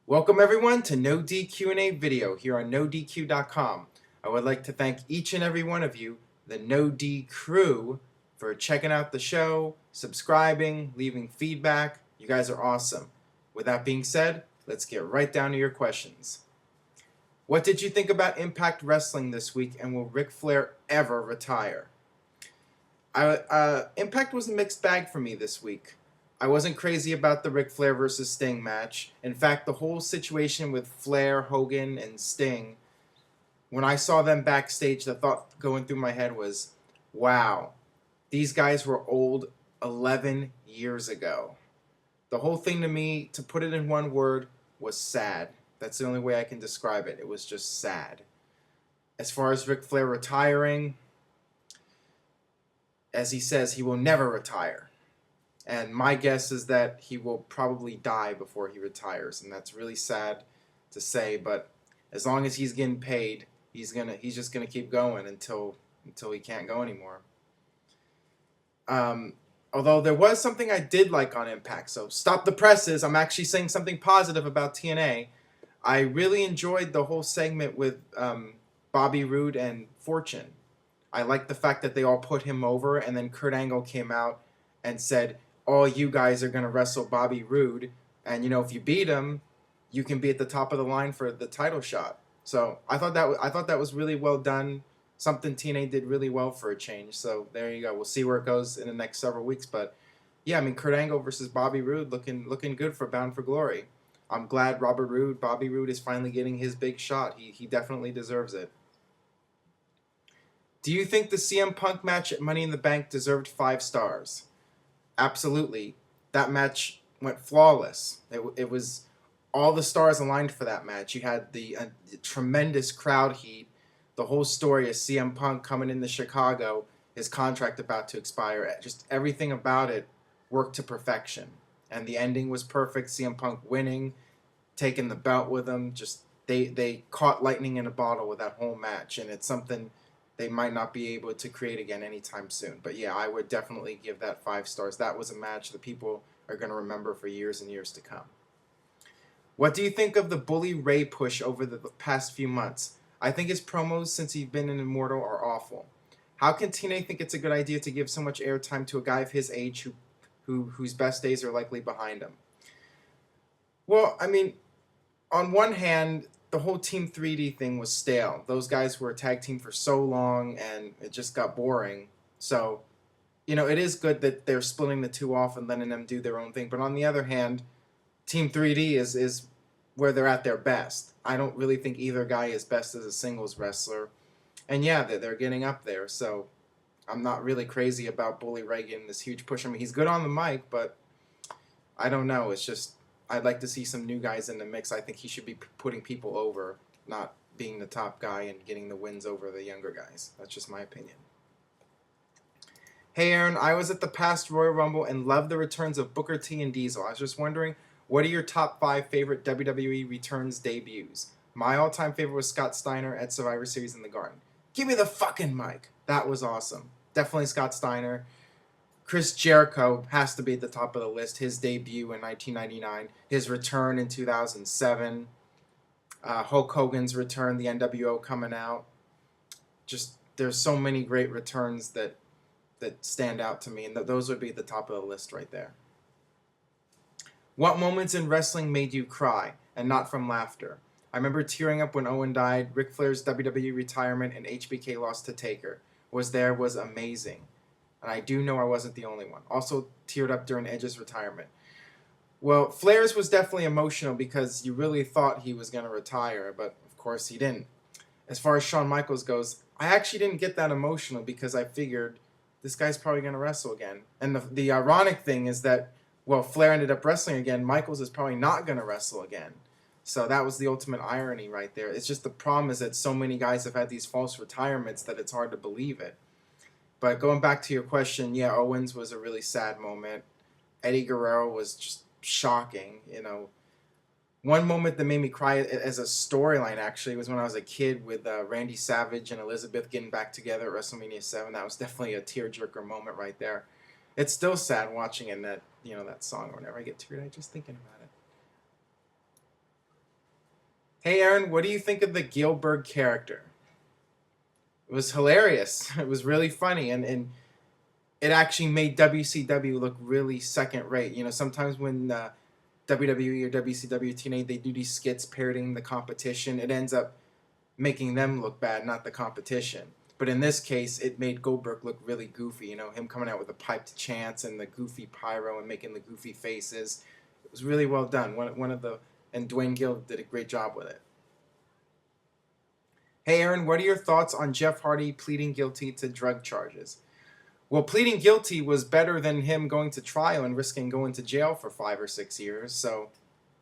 Welcome everyone to NoDQ&A video here on NoDQ.com. I would like to thank each and every one of you, the NoD crew, for checking out the show, subscribing, leaving feedback. You guys are awesome. With that being said, let's get right down to your questions. What did you think about Impact Wrestling this week, and will Ric Flair ever retire? Impact was a mixed bag for me this week. I wasn't crazy about the Ric Flair versus Sting match. In fact, the whole situation with Flair, Hogan, and Sting, when I saw them backstage, the thought going through my head was, wow, these guys were old 11 years ago. The whole thing to me, to put it in one word, was sad. That's the only way I can describe it. It was just sad. As far as Ric Flair retiring, as he says, he will never retire. And my guess is that he will probably die before he retires, and that's really sad to say. But as long as he's getting paid, he's just gonna keep going until he can't go anymore. Although there was something I did like on Impact, so stop the presses. I'm actually saying something positive about TNA. I really enjoyed the whole segment with Bobby Roode and Fortune. I liked the fact that they all put him over, and then Kurt Angle came out and said, all you guys are going to wrestle Bobby Roode, and if you beat him, you can be at the top of the line for the title shot. So I thought that was really well done. Something TNA did really well for a change. So there you go. We'll see where it goes in the next several weeks. But yeah, I mean, Kurt Angle versus Bobby Roode looking good for Bound for Glory. I'm glad Bobby Roode is finally getting his big shot. He definitely deserves it. Do you think the CM Punk match at Money in the Bank deserved 5 stars? Absolutely. That match went flawless. It was all the stars aligned for that match. You had the tremendous crowd heat, the whole story of CM Punk coming into Chicago, his contract about to expire. Just everything about it worked to perfection. And the ending was perfect. CM Punk winning, taking the belt with him. Just they caught lightning in a bottle with that whole match, and it's something they might not be able to create again anytime soon. But yeah, I would definitely give that 5 stars. That was a match that people are going to remember for years and years to come. What do you think of the Bully Ray push over the past few months? I think his promos since he's been an Immortal are awful. How can TNA think it's a good idea to give so much airtime to a guy of his age whose best days are likely behind him? Well, I mean, on one hand, the whole Team 3D thing was stale. Those guys were a tag team for so long, and it just got boring. So, it is good that they're splitting the two off and letting them do their own thing. But on the other hand, Team 3D is where they're at their best. I don't really think either guy is best as a singles wrestler. And yeah, they're getting up there. So I'm not really crazy about Bully Ray getting this huge push. I mean, he's good on the mic, but I don't know. It's just, I'd like to see some new guys in the mix. I think he should be putting people over, not being the top guy and getting the wins over the younger guys. That's just my opinion. Hey Aaron, I was at the past Royal Rumble and loved the returns of Booker T and Diesel. I was just wondering, what are your top 5 favorite WWE returns debuts? My all-time favorite was Scott Steiner at Survivor Series in the Garden. Give me the fucking mic. That was awesome. Definitely Scott Steiner. Chris Jericho has to be at the top of the list. His debut in 1999, his return in 2007, Hulk Hogan's return, the NWO coming out. Just there's so many great returns that stand out to me, and those would be at the top of the list right there. What moments in wrestling made you cry, and not from laughter? I remember tearing up when Owen died, Ric Flair's WWE retirement, and HBK lost to Taker. Was amazing. And I do know I wasn't the only one. Also teared up during Edge's retirement. Well, Flair's was definitely emotional because you really thought he was going to retire, but of course he didn't. As far as Shawn Michaels goes, I actually didn't get that emotional because I figured this guy's probably going to wrestle again. And the ironic thing is that, well, Flair ended up wrestling again. Michaels is probably not going to wrestle again. So that was the ultimate irony right there. It's just the problem is that so many guys have had these false retirements that it's hard to believe it. But going back to your question, yeah, Owens was a really sad moment. Eddie Guerrero was just shocking, One moment that made me cry as a storyline, actually, was when I was a kid with Randy Savage and Elizabeth getting back together at WrestleMania 7. That was definitely a tearjerker moment right there. It's still sad watching it, that song or whenever I get teary-eyed just thinking about it. Hey Aaron, what do you think of the Gilbert character? It was hilarious. It was really funny, and it actually made WCW look really second rate. You know, sometimes when WWE or WCW TNA they do these skits parodying the competition, it ends up making them look bad, not the competition. But in this case, it made Goldberg look really goofy. You know, him coming out with the piped chants and the goofy pyro and making the goofy faces. It was really well done. One of the and Dwayne Gill did a great job with it. Hey Aaron, what are your thoughts on Jeff Hardy pleading guilty to drug charges? Well, pleading guilty was better than him going to trial and risking going to jail for 5 or 6 years. So,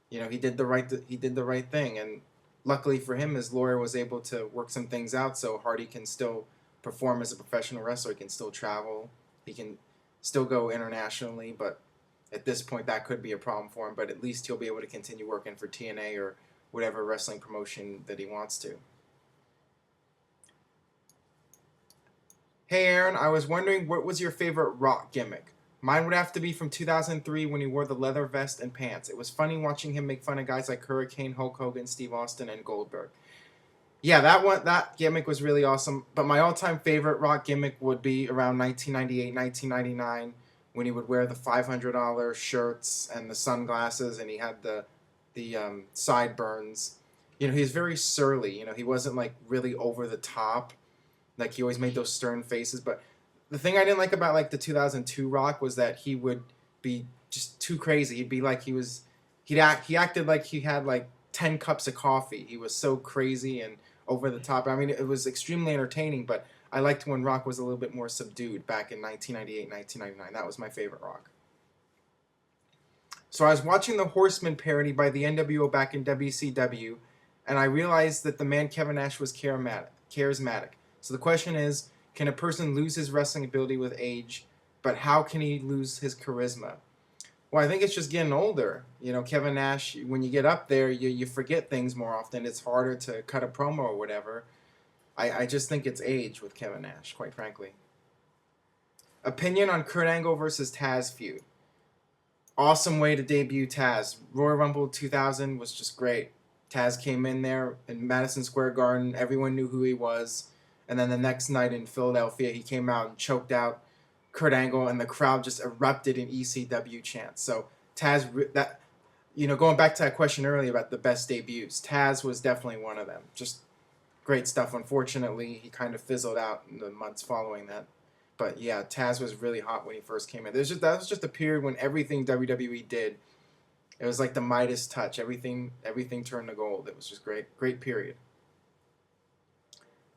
you know, he did the right thing, and luckily for him, his lawyer was able to work some things out so Hardy can still perform as a professional wrestler. He can still travel. He can still go internationally, but at this point, that could be a problem for him. But at least he'll be able to continue working for TNA or whatever wrestling promotion that he wants to. Hey Aaron, I was wondering what was your favorite Rock gimmick? Mine would have to be from 2003 when he wore the leather vest and pants. It was funny watching him make fun of guys like Hurricane, Hulk Hogan, Steve Austin, and Goldberg. Yeah, that gimmick was really awesome. But my all-time favorite Rock gimmick would be around 1998, 1999, when he would wear the $500 shirts and the sunglasses, and he had the sideburns. You know, he was very surly. You know, he wasn't like really over the top. Like he always made those stern faces. But the thing I didn't like about like the 2002 Rock was that he would be just too crazy. He'd be like he acted like he had like 10 cups of coffee. He was so crazy and over the top. I mean, it was extremely entertaining, but I liked when Rock was a little bit more subdued back in 1998, 1999. That was my favorite Rock. So I was watching the Horseman parody by the NWO back in WCW, and I realized that the man Kevin Nash was charismatic. So the question is, can a person lose his wrestling ability with age, but how can he lose his charisma? Well, I think it's just getting older. You know, Kevin Nash, when you get up there, you forget things more often. It's harder to cut a promo or whatever. I just think it's age with Kevin Nash, quite frankly. Opinion on Kurt Angle versus Taz feud. Awesome way to debut Taz. Royal Rumble 2000 was just great. Taz came in there in Madison Square Garden. Everyone knew who he was. And then the next night in Philadelphia, he came out and choked out Kurt Angle, and the crowd just erupted in ECW chants. So Taz, going back to that question earlier about the best debuts, Taz was definitely one of them. Just great stuff. Unfortunately, he kind of fizzled out in the months following that. But yeah, Taz was really hot when he first came in. That was just a period when everything WWE did, it was like the Midas touch. Everything turned to gold. It was just great period.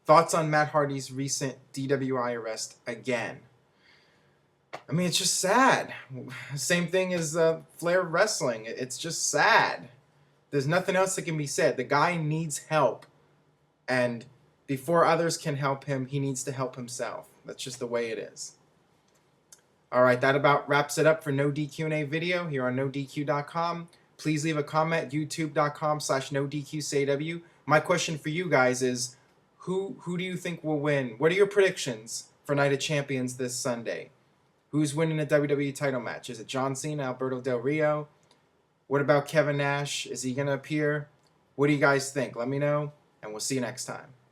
Thoughts on Matt Hardy's recent DWI arrest again? I mean, it's just sad. Same thing as Flair wrestling. It's just sad. There's nothing else that can be said. The guy needs help. And before others can help him, he needs to help himself. That's just the way it is. All right, that about wraps it up for No DQ&A video here on NoDQ.com. Please leave a comment, youtube.com/NoDQCAW. My question for you guys is, who do you think will win? What are your predictions for Night of Champions this Sunday? Who's winning a WWE title match? Is it John Cena, Alberto Del Rio? What about Kevin Nash? Is he going to appear? What do you guys think? Let me know, and we'll see you next time.